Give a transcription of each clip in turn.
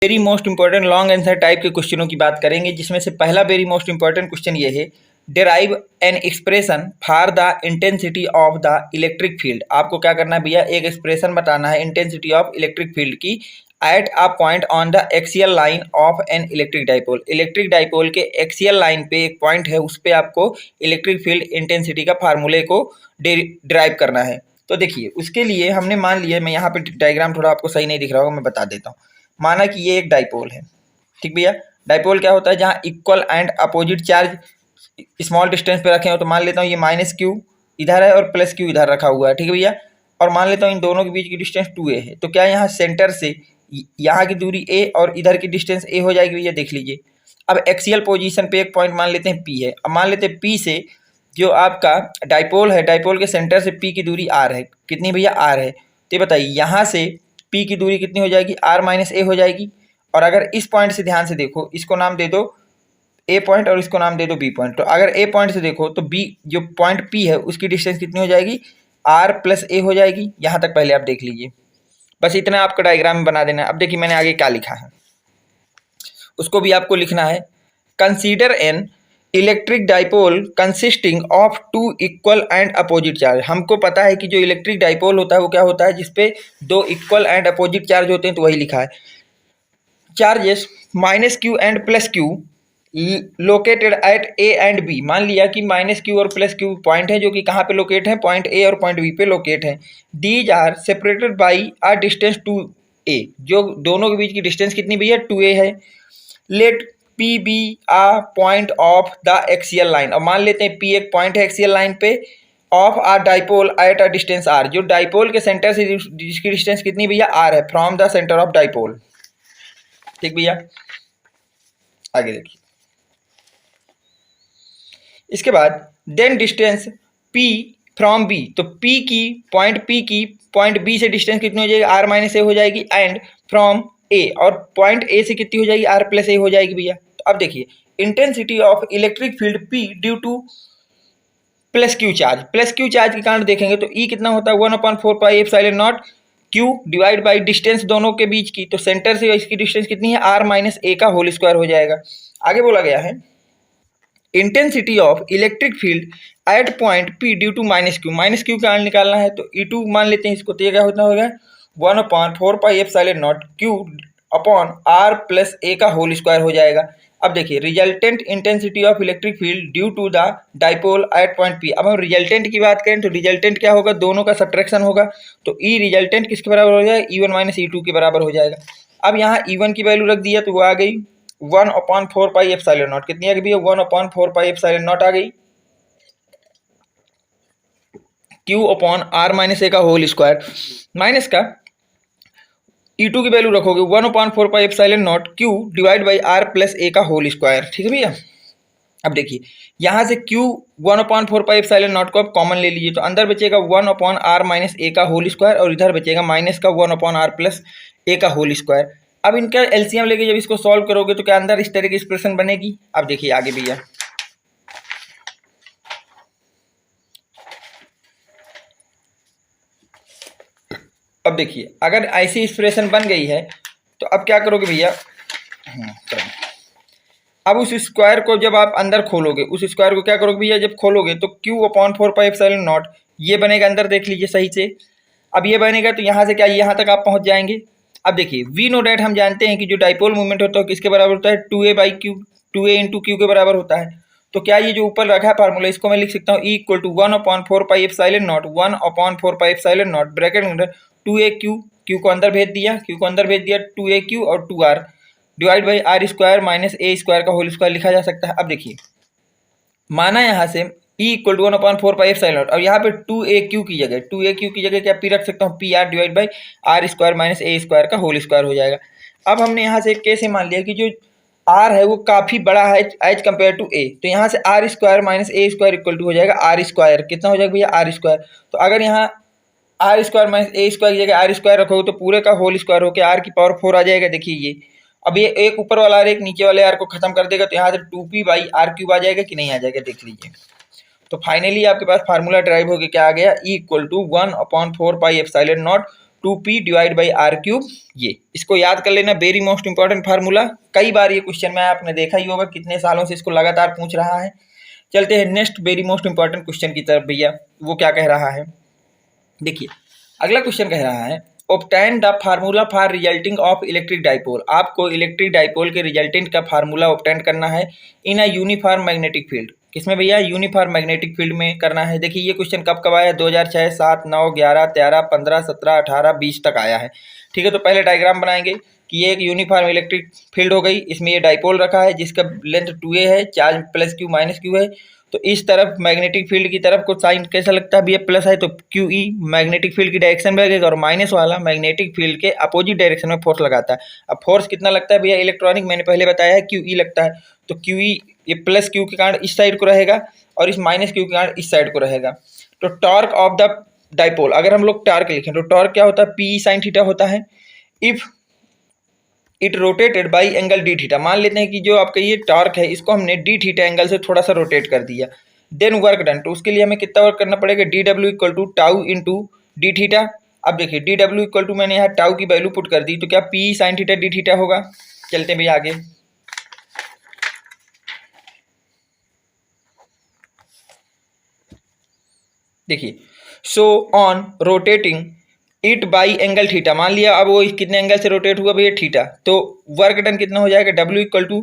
Very most important long answer type के क्वेश्चनों की बात करेंगे, जिसमें से पहला वेरी मोस्ट इंपॉर्टेंट क्वेश्चन ये है, derive an expression for the intensity of the electric field. आपको क्या करना है भैया, एक एक्सप्रेशन बताना है इंटेंसिटी ऑफ इलेक्ट्रिक फील्ड की at a point on the axial line of an electric dipole. Electric dipole के एक्सियल लाइन पे एक पॉइंट है, उस पर आपको इलेक्ट्रिक फील्ड इंटेंसिटी का फार्मूले को डिराइव करना है। तो देखिए, उसके लिए हमने मान लिया, मैं यहाँ पे डायग्राम थोड़ा आपको सही नहीं दिख रहा होगा, मैं बता देता हूँ। माना कि ये एक डाइपोल है, ठीक भैया। डाइपोल क्या होता है, जहाँ equal and opposite charge small distance पे रखे हो। तो मान लेता हूँ ये -q इधर है और +q इधर रखा हुआ है, ठीक है भैया। और मान लेता हूँ इन दोनों के बीच की डिस्टेंस 2a है। तो क्या यहाँ सेंटर से यहाँ की दूरी a और इधर की डिस्टेंस a हो जाएगी भैया, देख लीजिए। अब एक्सियल पोजीशन पे एक पॉइंट मान लेते हैं p है। अब मान लेते हैं p से जो आपका डाइपोल है, डाइपोल के सेंटर से p की दूरी r है। कितनी भैया, r है। तो ये बताइए, यहाँ से p की दूरी कितनी हो जाएगी, r - a हो जाएगी। और अगर इस पॉइंट से ध्यान से देखो, इसको नाम दे दो a पॉइंट और इसको नाम दे दो b पॉइंट। तो अगर a पॉइंट से देखो तो b जो पॉइंट p है उसकी डिस्टेंस कितनी हो जाएगी, r + a हो जाएगी। यहाँ तक पहले आप देख लीजिए, बस इतना आपको डायग्राम में बना देना है। अब देखिए मैंने आगे क्या लिखा है, उसको भी आपको लिखना है। Consider an electric dipole consisting of 2 equal and opposite charge. हमको पता है कि जो इलेक्ट्रिक डाइपोल होता है वो क्या होता है, जिसपे 2 इक्वल एंड अपोजिट चार्ज होते हैं। तो वही लिखा है, charges -q and +q located at a and b। मान लिया कि -q और +q पॉइंट है, जो कि कहाँ पे लोकेट है, पॉइंट a और पॉइंट b पे लोकेट है। These are separated by a distance 2a। जो दोनों के बीच की डिस्टेंस कितनी भैया, 2a है। Let p be a point of the axial line. और मान लेते हैं p एक पॉइंट है एक्सियल लाइन पे of a dipole at a distance r। जो डाइपोल के सेंटर से जिसकी डिस्टेंस कितनी भैया, r है, from the centre of dipole, ठीक भैया। आगे देखिए, इसके बाद then distance p from b। तो p की पॉइंट b से डिस्टेंस कितनी हो जाएगी, r - a हो जाएगी। एंड फ्रॉम a, और पॉइंट a से कितनी हो जाएगी, r + a हो जाएगी भैया। तो अब देखिए, intensity of electric field p due to +q charge. +q charge के कारण देखेंगे तो E कितना होता है, 1/4πε0 q डिवाइड बाई डिस्टेंस दोनों के बीच की। तो सेंटर से इसकी डिस्टेंस कितनी है, r - a का होल स्क्वायर हो जाएगा। आगे बोला गया है, intensity of electric field at point p due to -q का निकालना है। तो E2 मान लेते हैं इसको। तो ये क्या होता होगा, 1/4πε0 q अपॉन r + a का होल स्क्वायर हो जाएगा। अब देखिए, resultant intensity of electric field due to the dipole at point p। अब हम रिजल्टेंट की बात करें तो रिजल्टेंट क्या होगा, दोनों का सब्ट्रैक्शन होगा। तो E रिजल्टेंट किसके बराबर हो जाएगा, E1 - E2 के बराबर हो जाएगा। अब यहाँ E1 की वैल्यू रख दिया तो वो आ गई 1/4πε0। कितनी आ गई भैया, 1/4πε0 आ गई, q अपॉन r - a का होल स्क्वायर माइनस का E2 की वैल्यू रखोगे 1/4πε0 q divide by r + a का होल स्क्वायर, ठीक है भैया। अब देखिए, यहाँ से q 1/4πε0 को आप कॉमन ले लीजिए, तो अंदर बचेगा 1/r - a का होल स्क्वायर और इधर बचेगा माइनस का 1/r + a का होल स्क्वायर। अब इनका एलसीएम लेके जब इसको सॉल्व करोगे तो क्या अंदर इस तरह की एक्सप्रेशन बनेगी। अब देखिए आगे भैया, अब देखिए अगर ऐसी एक्सप्रेशन बन गई है तो अब क्या करोगे भैया, अब उस स्क्वायर को जब आप अंदर खोलोगे, उस स्क्वायर को क्या करोगे भैया, जब खोलोगे तो q/4πε0 ये बनेगा अंदर, देख लीजिए सही से। अब ये बनेगा तो यहाँ से क्या, यहाँ तक आप पहुँच जाएंगे। अब देखिए, वी नो डैट हम जानते हैं कि जो डाइपोल मूवमेंट होता है किसके बराबर होता है, 2a/q, 2a × q के बराबर होता है। तो क्या ये जो ऊपर रखा है फार्मूला, इसको मैं लिख सकता हूँ E = 1/4πε0 1/4πε0 ब्रैकेट में 2aq, q को अंदर भेज दिया, 2aq और 2r divide by r² - a² का होल स्क्वायर लिखा जा सकता है। अब देखिए, माना यहाँ से E = 1/4πε0 और यहाँ पे 2aq की जगह क्या p रख सकता हूँ, pr divide by r² - a² का होल स्क्वायर हो जाएगा। अब हमने यहाँ से कैसे मान लिया कि जो r है वो काफ़ी बड़ा है एज कम्पेयर टू a। तो यहाँ से r² - a² इक्वल टू हो जाएगा r²। कितना हो जाएगा भैया, r²। तो अगर यहाँ r² - a² की जगह r² रखोगे तो पूरे का होल स्क्वायर होकर r⁴ आ जाएगा। देखिए ये, अब ये एक ऊपर वाला और एक नीचे वाले r को खत्म कर देगा, तो यहाँ से 2p/r³ आ जाएगा कि नहीं आ जाएगा, देख लीजिए। तो फाइनली आपके पास फार्मूला ड्राइव होकर क्या आ गया, E = 1/4πε0 2p divide by r cube. ये इसको याद कर लेना, वेरी मोस्ट इंपॉर्टेंट फार्मूला। कई बार ये क्वेश्चन में आपने देखा ही होगा, कितने सालों से इसको लगातार पूछ रहा है। चलते हैं next very most important question की तरफ भैया। वो क्या कह रहा है, देखिए अगला क्वेश्चन कह रहा है obtain the formula for resulting of electric dipole. आपको इलेक्ट्रिक डाइपोल के रिजल्टेंट का फार्मूला ऑब्टेन करना है इन अ यूनिफॉर्म मैग्नेटिक फील्ड। किसमें भैया, यूनिफॉर्म मैग्नेटिक फील्ड में करना है। देखिए ये क्वेश्चन कब कब आया, 2006, 7, 9, 11, 13, 15, 17, 18, 20 तक आया है। ठीक है, तो पहले डायग्राम बनाएंगे कि ये एक यूनिफॉर्म इलेक्ट्रिक फील्ड हो गई, इसमें ये डाइपोल रखा है जिसका लेंथ 2a है, charge plus Q minus Q है। तो इस तरफ मैग्नेटिक फील्ड की तरफ को साइन कैसा लगता है भैया, प्लस है तो क्यू ई मैग्नेटिक फील्ड की डायरेक्शन में लगेगा, और माइनस वाला मैग्नेटिक फील्ड के अपोजिट डायरेक्शन में फोर्स लगाता है। अब फोर्स कितना लगता है भैया इलेक्ट्रॉनिक, मैंने पहले बताया है क्यू ई लगता है। तो क्यू ई ये प्लस क्यू के कारण इस साइड को रहेगा और इस माइनस क्यू के कारण इस साइड को रहेगा। तो टॉर्क ऑफ द डाइपोल, अगर हम लोग टॉर्क लिखें तो टॉर्क क्या होता है, पी साइन थीटा होता है। If it rotated by angle D theta, मान लेते हैं कि जो आपका ये टॉर्क है इसको हमने डी थीटा एंगल से थोड़ा सा रोटेट कर दिया, देन वर्क डन। तो उसके लिए हमें कितना वर्क करना पड़ेगा, डी डब्ल्यू equal to tau into d theta. अब देखिए डी डब्ल्यू इक्वल टू मैंने यहाँ टाउ की वैल्यू पुट कर दी, तो क्या P sign theta d theta होगा। चलते हैं भैया आगे, देखिए so on rotating it by angle theta, मान लिया अब वो कितने एंगल से रोटेट हुआ भैया थीटा, तो वर्क डन कितना हो जाएगा, डब्ल्यू इक्वल टू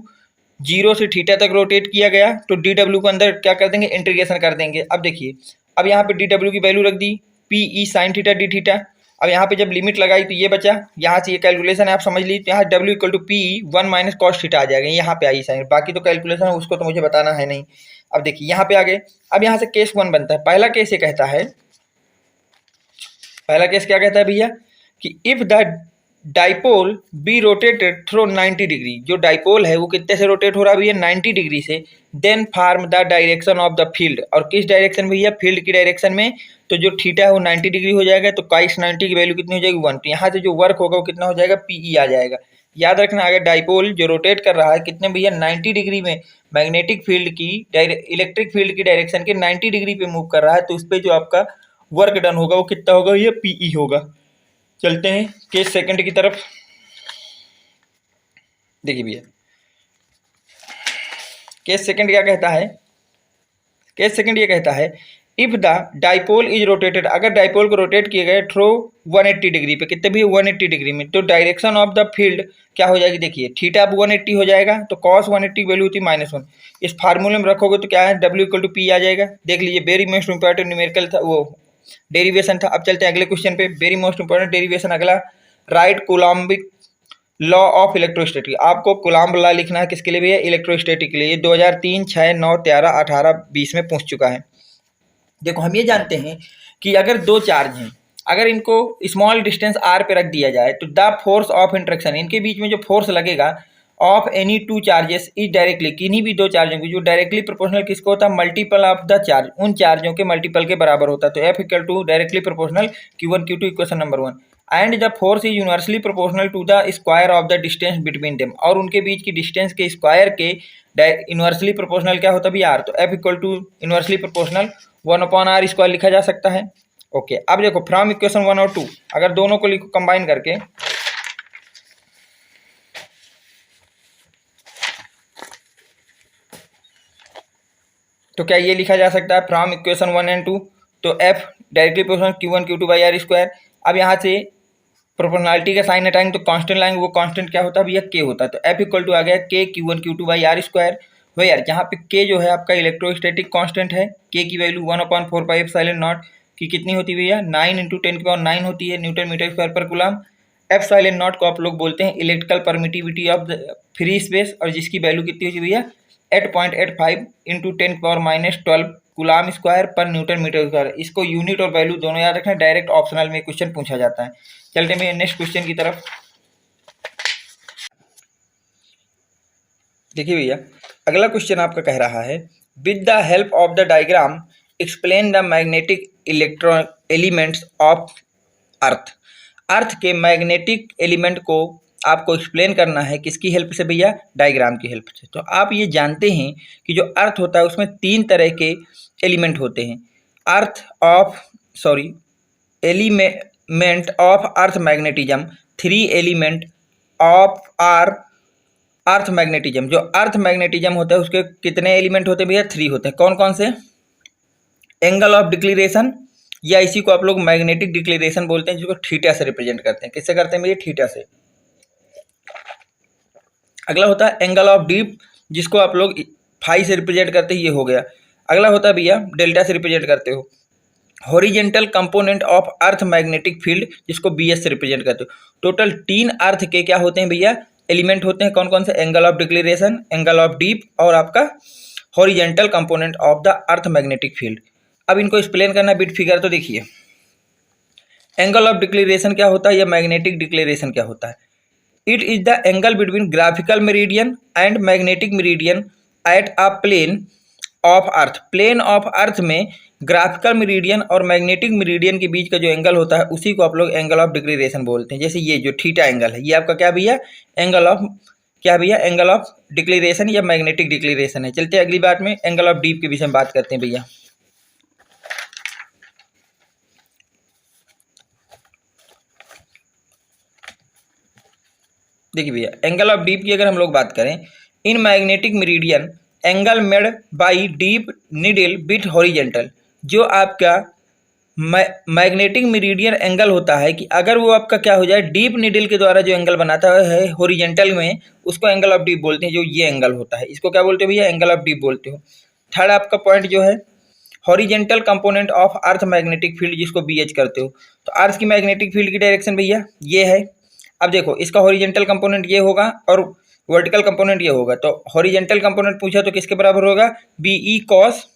0 से थीटा तक रोटेट किया गया, तो डी डब्ल्यू को अंदर क्या कर देंगे, इंटीग्रेशन कर देंगे। अब देखिए अब यहाँ पे डी डब्ल्यू की वैल्यू रख दी P E sine theta d theta. अब यहाँ पे जब लिमिट लगाई तो ये बचा, यहाँ से ये कैलकुलेशन है आप समझ ली, तो यहाँ W equal to P E 1 minus cos theta आ जाएगा, यहाँ पे आई साइन, बाकी तो कैलकुलेशन है उसको तो मुझे बताना है नहीं। अब देखिए यहाँ पे आ गए, अब यहाँ से केस 1 बनता है। पहला केस ये कहता है, पहला केस क्या कहता है भैया कि if the dipole be rotated through 90 degree, जो डाइपोल है वो कितने से रोटेट हो रहा है भैया 90 डिग्री से, then from the direction of the field, और किस डायरेक्शन भैया, फील्ड की डायरेक्शन में। तो जो थीटा है वो 90 डिग्री हो जाएगा, तो काइस 90 की वैल्यू कितनी हो जाएगी 1, तो यहाँ से जो वर्क होगा वो कितना हो जाएगा पीई आ जाएगा। याद रखना अगर डाइपोल जो रोटेट कर रहा है कितने भैया 90 डिग्री में, मैग्नेटिक फील्ड की इलेक्ट्रिक फील्ड की डायरेक्शन के 90 डिग्री पे मूव कर रहा है, तो उस पर जो आपका वर्क डन होगा वो कितना होगा, ये पीई होगा। चलते हैं केस सेकंड की तरफ, देखिए भैया केस सेकंड क्या कहता है, केस सेकंड ये कहता है if the dipole is rotated, अगर डाइपोल को रोटेट किए गए थ्रू 180 डिग्री पे, कितने भी 180 डिग्री में, तो डायरेक्शन ऑफ द फील्ड क्या हो जाएगी, देखिए थीटा अब 180 हो जाएगा, तो कॉस 180 की वैल्यू होती -1, इस फार्मूले में रखोगे तो क्या है डब्ल्यू इक्वल टू पी आ जाएगा। देख लीजिए वेरी मोस्ट इंपॉर्टेंट न्यूमेरिकल था, वो डेरिवेशन था। अब चलते हैं अगले क्वेश्चन पे, वेरी मोस्ट इंपॉर्टेंट डेरिवेशन अगला, right Coulombic law of electrostatic. आपको कूलम्ब लॉ लिखना है किसके लिए भैया, इलेक्ट्रोस्टैटिक के लिए। ये 2003, 6, 9, 13, 18, 20 में पूछ चुका है। देखो हम ये जानते हैं कि अगर दो चार्ज हैं, अगर इनको स्मॉल डिस्टेंस r पे रख दिया जाए, तो द फोर्स ऑफ इंट्रैक्शन, इनके बीच में जो फोर्स लगेगा of any two charges is directly, किन्हीं भी दो चार्जों की, जो डायरेक्टली प्रोपोर्शनल किसको होता है, मल्टीपल ऑफ द चार्ज, उन चार्जों के मल्टीपल के बराबर होता है। तो F equal to directly proportional Q1 Q2 equation number 1, and the force is universally proportional to the square of the distance between them, और उनके बीच की डिस्टेंस के स्क्वायर के इनवर्सली प्रोपोर्शनल क्या होता है भैया r, तो F equal to inversely proportional 1/r square लिखा जा सकता है। ओके अब देखो फ्रॉम इक्वेशन 1 और 2 अगर दोनों को लिखो कंबाइन करके, तो क्या ये लिखा जा सकता है फ्रॉम इक्वेशन 1 एंड 2, तो F directly proportional Q1 Q2 by r square. अब यहाँ से प्रोपोर्शनलिटी का साइन हटाएंगे तो कांस्टेंट लाएंगे, वो कांस्टेंट क्या होता है भैया K होता है, तो F इक्वल टू आ गया K Q1 Q2 by r square. वो यार जहाँ पे K जो है आपका इलेक्ट्रोस्टैटिक कांस्टेंट है, K की वैल्यू 1/4 पाई एप्सिलॉन नॉट की कितनी होती है भैया 9 × 10⁹ होती है न्यूटन मीटर स्क्वायर पर कूलम। एप्सिलॉन नॉट को आप लोग बोलते हैं electrical permittivity of the free space, और जिसकी वैल्यू कितनी होती है भैया 8.85 × 10⁻12 कूलम स्क्वायर पर न्यूटन मीटर स्क्वायर। इसको यूनिट और वैल्यू दोनों याद रखना, डायरेक्ट ऑप्शनल में क्वेश्चन पूछा जाता है। चलते हैं नेक्स्ट क्वेश्चन की तरफ, देखिए भैया अगला क्वेश्चन आपका कह रहा है with the help of the diagram explain the magnetic electron elements of earth. Earth के मैग्नेटिक एलिमेंट को आपको एक्सप्लेन करना है किसकी हेल्प से भैया, डायग्राम की हेल्प से। तो आप ये जानते हैं कि जो अर्थ होता है उसमें 3 तरह के एलिमेंट होते हैं, earth of element of earth magnetism, 3 element of our earth magnetism. जो अर्थ मैग्नेटिज्म होता है उसके कितने एलिमेंट होते हैं भैया? 3 होते हैं। कौन कौन से? एंगल ऑफ डिक्लेरेशन, या इसी को आप लोग मैग्नेटिक डिक्लेरेशन बोलते हैं, जिसको थीटा से रिप्रेजेंट करते हैं। किससे करते हैं भैया? थीटा से। अगला होता है एंगल ऑफ डीप, जिसको आप लोग फाई से रिप्रेजेंट करते हैं, ये हो गया। अगला होता है भैया डेल्टा से रिप्रेजेंट करते हो। Horizontal component of earth magnetic field, जिसको बीएस से रिप्रेजेंट करते हो। टोटल 3 अर्थ के क्या होते हैं भैया? एलिमेंट होते हैं। कौन कौन से? Angle of declaration, angle of deep और आपका horizontal component of the earth magnetic field. अब इनको एक्सप्लेन करना बिट फिगर। तो देखिए एंगल ऑफ डिक्लेरेशन क्या होता है या मैग्नेटिक डिक्लेरेशन क्या होता है? It is the angle between graphical meridian and magnetic meridian at a plane of earth. Plane of earth में ग्राफिकल मेरिडियन और मैग्नेटिक मेरिडियन के बीच का जो एंगल होता है उसी को आप लोग एंगल ऑफ डिक्लेरेशन बोलते हैं। जैसे ये जो थीटा एंगल है, ये आपका क्या भैया? एंगल ऑफ क्या भैया? एंगल ऑफ डिक्लेरेशन या मैग्नेटिक डिक्लेरेशन है। चलते हैं अगली बात में एंगल ऑफ डीप के विषय में बात करते हैं भैया। देखिए भैया एंगल ऑफ डीप की अगर हम लोग बात करें, in magnetic meridian angle made by deep needle bit horizontal. जो आपका मैग्नेटिक मेरिडियन एंगल होता है कि अगर वो आपका क्या हो जाए, डीप नीडल के द्वारा जो एंगल बनाता है हॉरिजेंटल में, उसको एंगल ऑफ डीप बोलते हैं। जो ये एंगल होता है इसको क्या बोलते हो भैया? एंगल ऑफ डीप बोलते हो। थर्ड आपका पॉइंट जो है horizontal component of earth magnetic field, जिसको बीएच करते हो। तो अर्थ की मैग्नेटिक फील्ड की डायरेक्शन भैया ये है। अब देखो इसका हॉरिजेंटल कंपोनेंट ये होगा और वर्टिकल कंपोनेंट ये होगा। तो हॉरिजेंटल कंपोनेंट पूछा तो किसके बराबर होगा? BE cos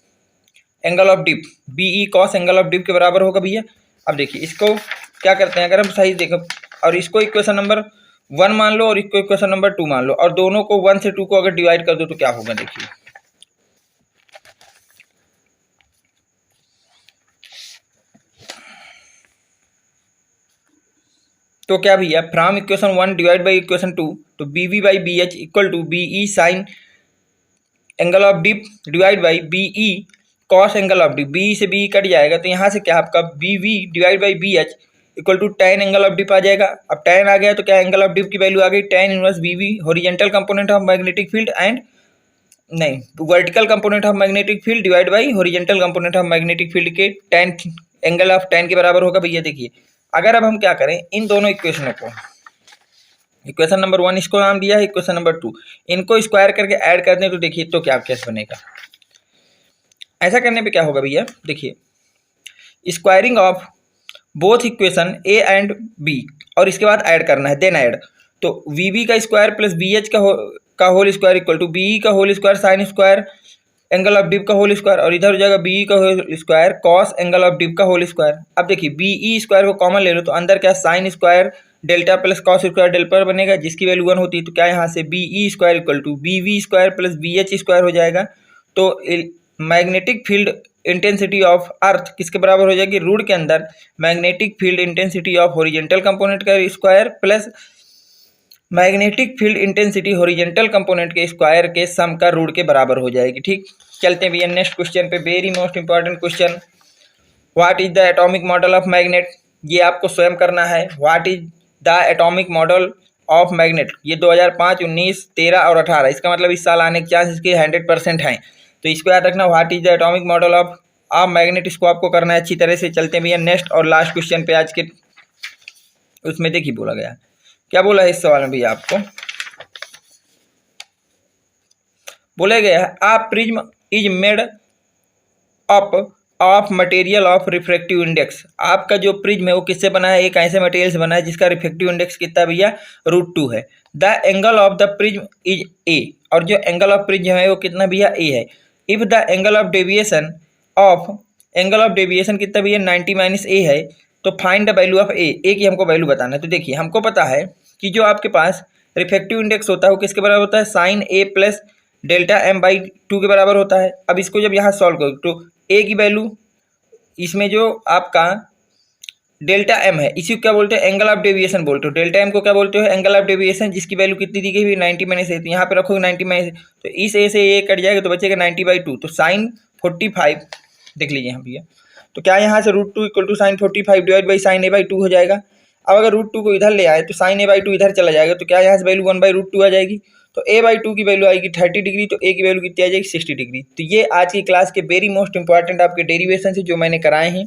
angle of dip, BE cos angle of dip के बराबर होगा भैया। अब देखिए इसको क्या करते हैं, अगर हम सही देखो और इसको इक्वेशन नंबर 1 मान लो और इसको इक्वेशन नंबर 2 मान लो और दोनों को 1 से 2 को अगर डिवाइड कर दो तो क्या होगा? देखिए तो क्या भैया from equation 1 divide by equation 2, तो B V by B H equal to B E sine angle of dip divide by B E cos angle of dip. B से बी कट जाएगा तो यहाँ से क्या आपका B V divide by B H equal to tan angle of dip आ जाएगा। अब tan आ गया तो क्या एंगल ऑफ डिप की वैल्यू आ गई? tan inverse B V horizontal component of magnetic field and नहीं vertical component of magnetic field divide by horizontal component of magnetic field के tan एंगल ऑफ tan के बराबर होगा भैया। देखिए अगर अब हम क्या करें, इन दोनों इक्वेशनों को, इक्वेशन नंबर 1 इसको नाम दिया है, इक्वेशन नंबर 2, इनको स्क्वायर करके ऐड कर दें तो देखिए तो क्या कैसे बनेगा। ऐसा करने पे क्या होगा भैया? देखिए squaring of both equation A and B और इसके बाद ऐड करना है, देन ऐड। तो वी बी का स्क्वायर प्लस बी एच का whole square equal to B का whole square sine square angle of dip का होल स्क्वायर और इधर हो जाएगा बी का whole square cos angle of dip का होल स्क्वायर। अब देखिए बी ई स्क्वायर को कॉमन ले लो तो अंदर क्या sine square delta plus cos square delta बनेगा, जिसकी वैल्यू 1 होती है। तो क्या यहाँ से B E square equal to B V square plus B H square हो जाएगा। तो magnetic field intensity of earth किसके बराबर हो जाएगी? रूट के अंदर magnetic field intensity of horizontal component का square plus magnetic field intensity horizontal component के स्क्वायर के सम का रूट के बराबर हो जाएगी। ठीक, चलते हैं भैया नेक्स्ट क्वेश्चन पे। Very most important question, what is the atomic model of magnet? ये आपको स्वयं करना है। What is the atomic model of magnet? ये 2005, 19, 13 और 18, इसका मतलब इस साल आने के चांस इसके 100% हैं। तो इसको याद रखना, what is the atomic model of magnet, इसको आपको करना है अच्छी तरह से। चलते हैं भैया नेक्स्ट और लास्ट क्वेश्चन पे आज के। उसमें देखिए बोला गया, क्या बोला है इस सवाल में भैया? आपको बोला गया है a prism is made up of material of refractive index. आपका जो प्रिज्म है वो किससे बना है? एक ऐसे मटेरियल से बना है जिसका रिफ्रैक्टिव इंडेक्स कितना भैया? √2 है। The angle of the prism is a, और जो एंगल ऑफ प्रिज्म है वो कितना भैया? ए है। If the angle of deviation कितना भैया? 90 - a है। तो फाइंड द वैल्यू ऑफ ए की हमको वैल्यू बताना है। तो देखिए हमको पता है कि जो आपके पास रिफ्रैक्टिव इंडेक्स होता है वो किसके बराबर होता है? Sine A plus delta m by 2 के बराबर होता है। अब इसको जब यहाँ सॉल्व करो तो a की वैल्यू, इसमें जो आपका डेल्टा m है इसी को क्या बोलते हैं? एंगल ऑफ डेविएशन बोलते हो। डेल्टा m को क्या बोलते हो? एंगल ऑफ डेविएशन, जिसकी वैल्यू कितनी दी गई? 90 - a। तो यहाँ पे रखोगे 90 - a, तो इस a से a कट जाएगा तो बचेगा 90/2। तो साइन 45, देख लीजिए यहाँ भैया तो क्या यहाँ से √2 equal to sine 45 divide by sine A by 2 हो जाएगा। अब अगर √2 को इधर ले आए तो साइन ए बाई 2 इधर चला जाएगा, तो क्या यहाँ से वैल्यू 1/√2 आ जाएगी। तो a बाई 2 की वैल्यू आएगी 30 डिग्री, तो a की वैल्यू कितनी आ जाएगी 60 डिग्री। तो ये आज की क्लास के वेरी मोस्ट इंपॉर्टेंट आपके डेरिवेशन से जो मैंने कराए हैं।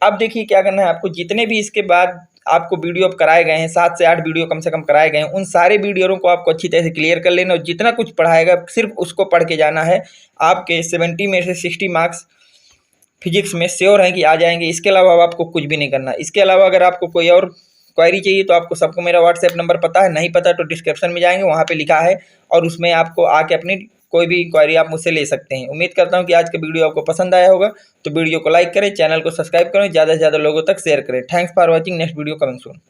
अब देखिए क्या करना है आपको, जितने भी इसके बाद आपको वीडियो अब कराए गए हैं, 7 से 8 वीडियो कम से कम कराए गए हैं, उन सारे वीडियो को आपको अच्छी तरह से क्लियर कर लेना और जितना कुछ पढ़ाएगा सिर्फ उसको पढ़ के जाना है। आपके 70 में से 60 मार्क्स फिजिक्स में श्योर है कि आ जाएंगे। इसके अलावा अब आपको कुछ भी नहीं करना। इसके अलावा अगर आपको कोई और क्वेरी चाहिए तो आपको सबको मेरा व्हाट्सएप नंबर पता है, नहीं पता तो डिस्क्रिप्शन में जाएंगे, वहाँ पे लिखा है और उसमें आपको आके अपनी कोई भी क्वेरी आप मुझसे ले सकते हैं। उम्मीद करता हूँ कि आज का वीडियो आपको पसंद आया होगा, तो वीडियो को लाइक करें, चैनल को सब्सक्राइब करें, ज़्यादा से ज़्यादा लोगों तक शेयर करें। Thanks for watching, next video coming soon.